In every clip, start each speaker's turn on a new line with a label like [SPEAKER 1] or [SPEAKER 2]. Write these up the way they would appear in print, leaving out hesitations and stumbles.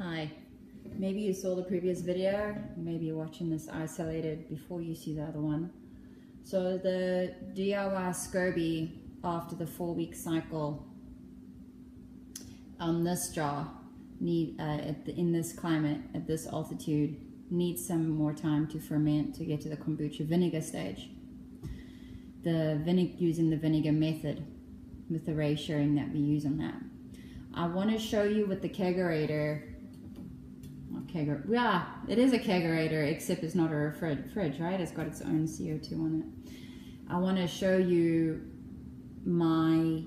[SPEAKER 1] Hi, maybe you saw the previous video, maybe you're watching this isolated before you see the other one. So the DIY SCOBY after the 4-week cycle on this jar in this climate, at this altitude, needs some more time to ferment to get to the kombucha vinegar stage. Using the vinegar method with the ratioing that we use on that. I want to show you with the kegerator. Yeah, it is a kegerator, except it's not a fridge, right? It's got its own CO2 on it. I want to show you my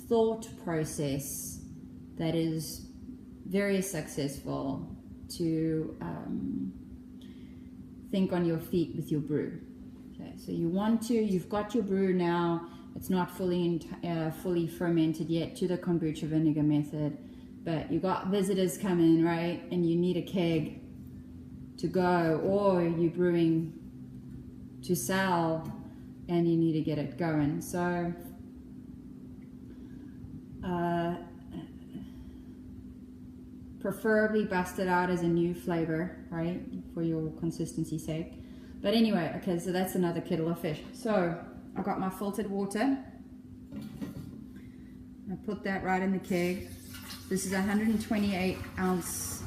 [SPEAKER 1] thought process that is very successful to think on your feet with your brew. Okay, so you've got your brew now. It's not fully fermented yet to the kombucha vinegar method, but you got visitors coming, right? And you need a keg to go, or you're brewing to sell and you need to get it going. So preferably bust it out as a new flavor, right? For your consistency sake. But anyway, okay, so that's another kettle of fish. So I got my filtered water. I put that right in the keg. This is a 128 ounce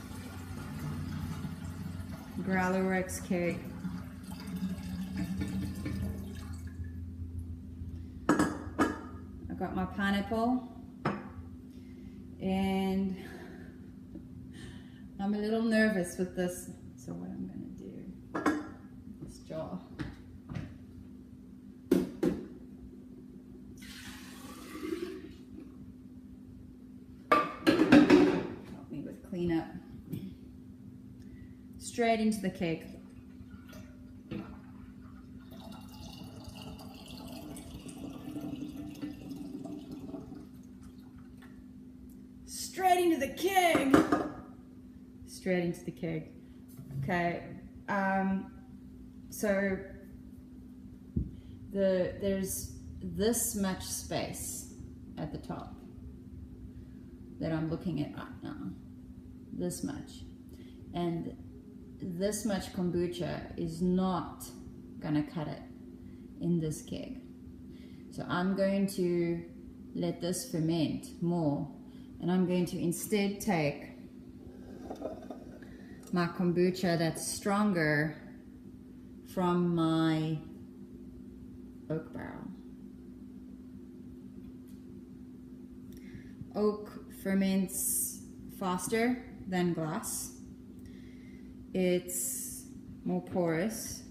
[SPEAKER 1] growler keg. I got my pineapple, and I'm a little nervous with this. So what I'm going to do, this jar. Clean up. Straight into the keg. Straight into the keg. Straight into the keg. Okay. So there's this much space at the top that I'm looking at right now. This much, and this much kombucha is not gonna cut it in this keg. So I'm going to let this ferment more, and I'm going to instead take my kombucha that's stronger from my oak barrel. Oak ferments faster than glass. It's more porous.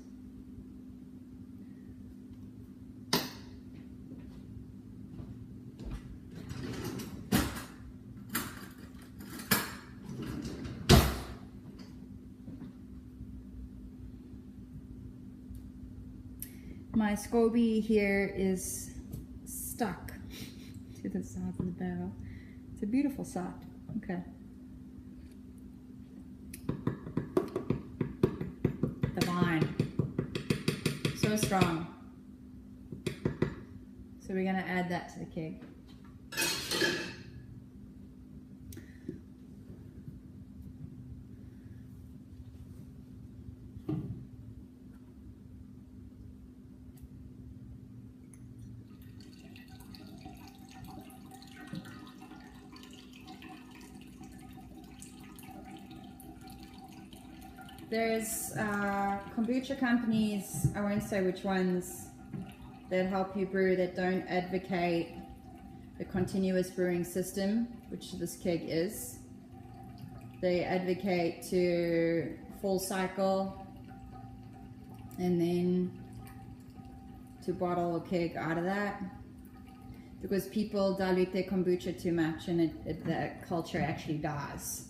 [SPEAKER 1] My SCOBY here is stuck to the side of the barrel. It's a beautiful sight. Okay. The vine, so strong. So we're going to add that to the keg. There's kombucha companies, I won't say which ones, that help you brew that don't advocate the continuous brewing system, which this keg is. They advocate to full cycle and then to bottle a keg out of that, because people dilute their kombucha too much and the culture actually dies.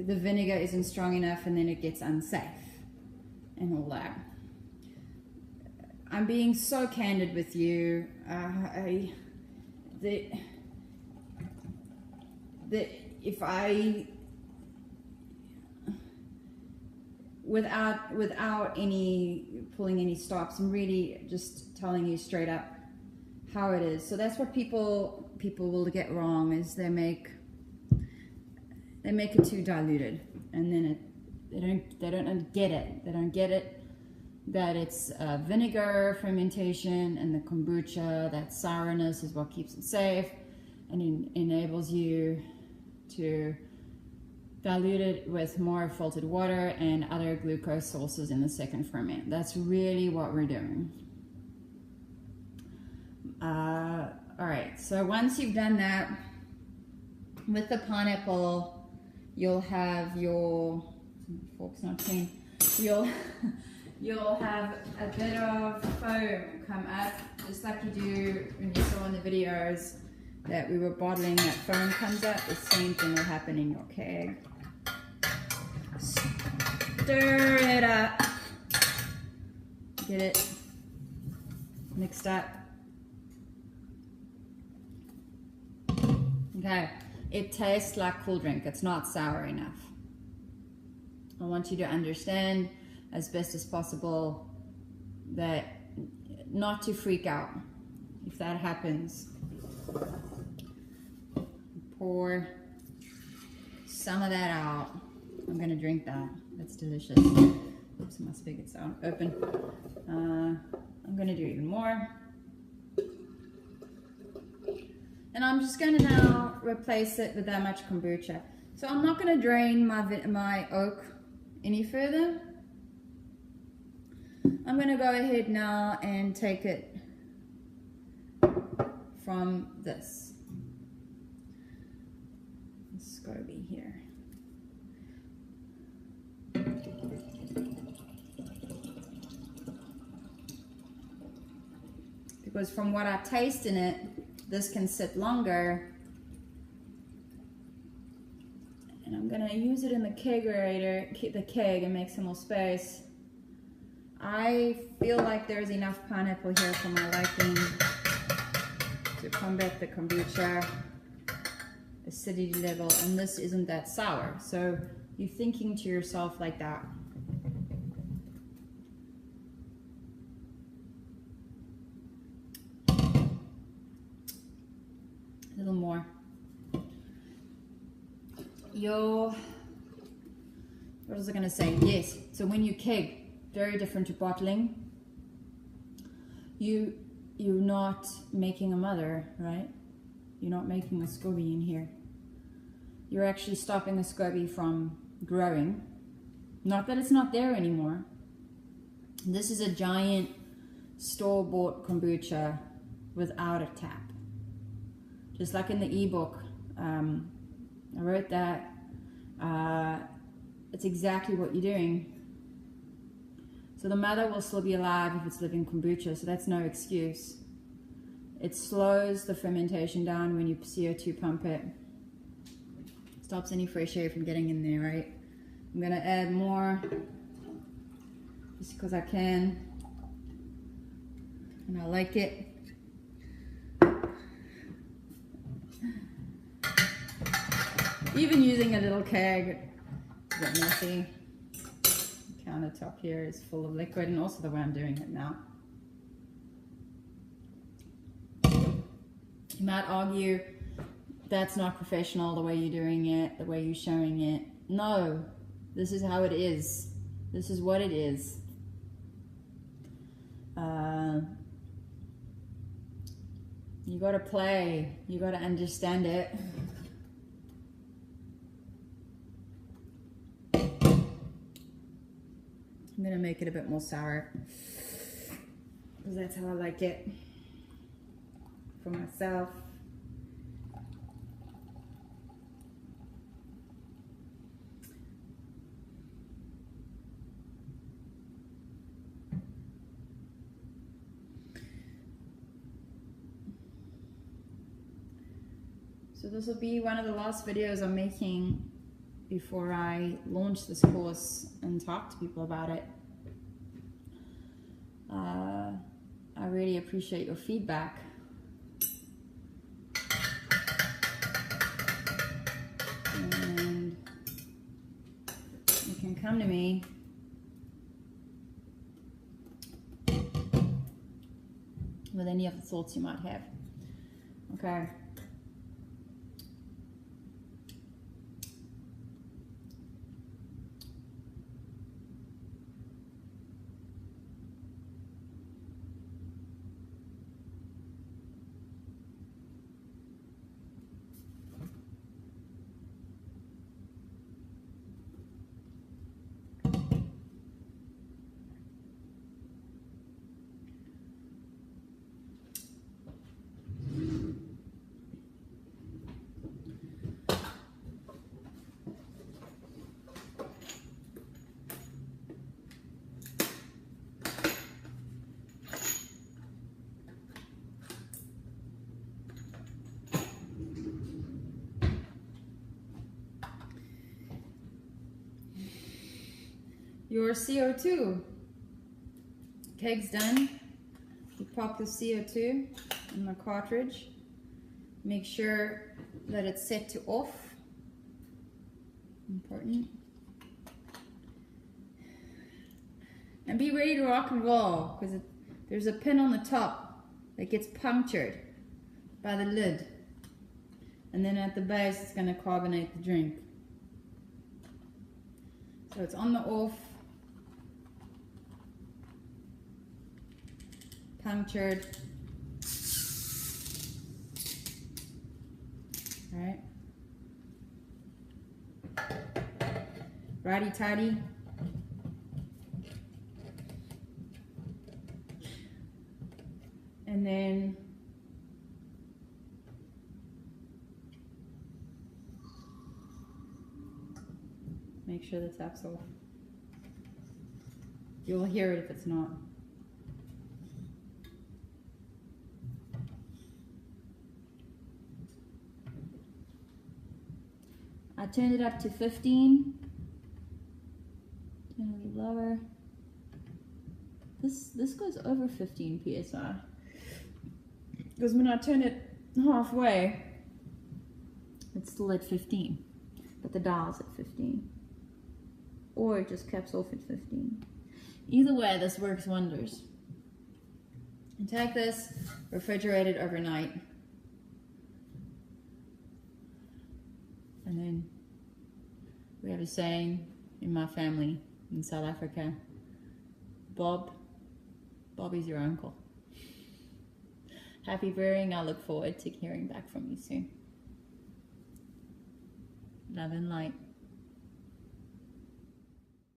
[SPEAKER 1] The vinegar isn't strong enough and then it gets unsafe and all that. I'm being so candid with you. Without any pulling any stops, I'm really just telling you straight up how it is. So that's what people will get wrong, is they make they make it too diluted, and then they don't get it. They don't get it that it's vinegar fermentation and the kombucha, that sourness is what keeps it safe and enables you to dilute it with more filtered water and other glucose sources in the second ferment. That's really what we're doing. All right, so once you've done that, with the pineapple, you'll have your, fork's not clean, you'll have a bit of foam come up, just like you do when you saw in the videos that we were bottling, that foam comes up. The same thing will happen in your keg. Stir it up. Get it mixed up. Okay, it tastes like cool drink. It's not sour enough. I want you to understand as best as possible that not to freak out if that happens. Pour some of that out. I'm gonna drink that. That's delicious. Oops, my spigot's out open. I'm gonna do even more. And I'm just gonna now replace it with that much kombucha. So I'm not gonna drain my oak any further. I'm going to go ahead now and take it from this SCOBY here. Because from what I taste in it, this can sit longer. And I'm going to use it in the kegerator, keep the keg and make some more space. I feel like there's enough pineapple here for my liking to combat the kombucha acidity level, and this isn't that sour. So you're thinking to yourself like that. A little more. What was I going to say? Yes, so when you keg, very different to bottling. You're not making a mother, right? You're not making a SCOBY in here. You're actually stopping the SCOBY from growing. Not that it's not there anymore. This is a giant store-bought kombucha without a tap. Just like in the ebook, I wrote that. It's exactly what you're doing. So the mother will still be alive if it's living kombucha, so that's no excuse. It slows the fermentation down when you CO2 pump it. Stops any fresh air from getting in there, right? I'm gonna add more, just because I can, and I like it. Even using a little keg, it's a bit messy. Countertop here is full of liquid, and also the way I'm doing it now. You might argue that's not professional, the way you're doing it, the way you're showing it. No, this is how it is. This is what it is. You gotta play, you gotta understand it. I'm gonna make it a bit more sour, because that's how I like it for myself. So this will be one of the last videos I'm making before I launch this course and talk to people about it. I really appreciate your feedback. And you can come to me with any of the thoughts you might have. Okay. your CO2. Keg's done. You pop the CO2 in the cartridge. Make sure that it's set to off. Important. And be ready to rock and roll, because there's a pin on the top that gets punctured by the lid. And then at the base it's going to carbonate the drink. So it's on the off. Punctured. Alright. Righty tighty. And then make sure the tap's off. You'll hear it if it's not. I turned it up to 15. Turn it a little lower. This goes over 15 psi. Because when I turn it halfway, it's still at 15, but the dial's at 15. Or it just caps off at 15. Either way, this works wonders. And take this, refrigerate it overnight. And then we have a saying in my family in South Africa, Bobby's your uncle. Happy brewing. I look forward to hearing back from you soon. Love and light.